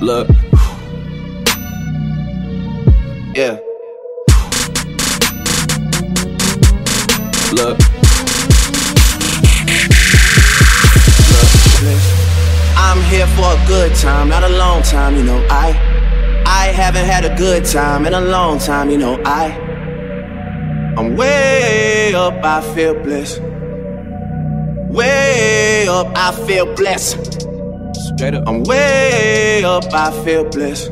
Look. Yeah. Look. I'm here for a good time, not a long time, you know. I haven't had a good time in a long time, you know. I'm way up, I feel blessed. Way up, I feel blessed. Straight up. I'm way up, I feel blessed.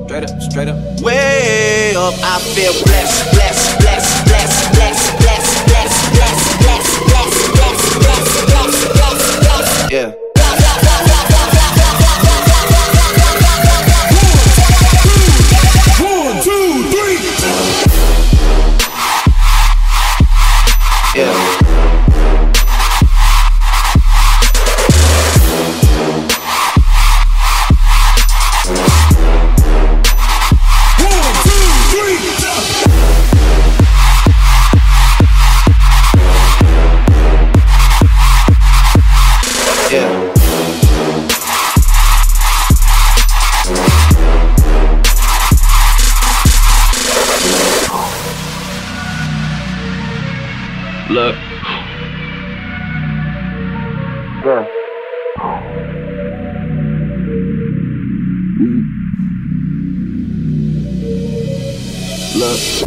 Straight up, straight up. Way up, I feel blessed, blessed, blessed, blessed, blessed, blessed, blessed, blessed, blessed, blessed, blessed, blessed, blessed, blessed, blessed. Yeah. One, two, three. Yeah. Look. Yeah.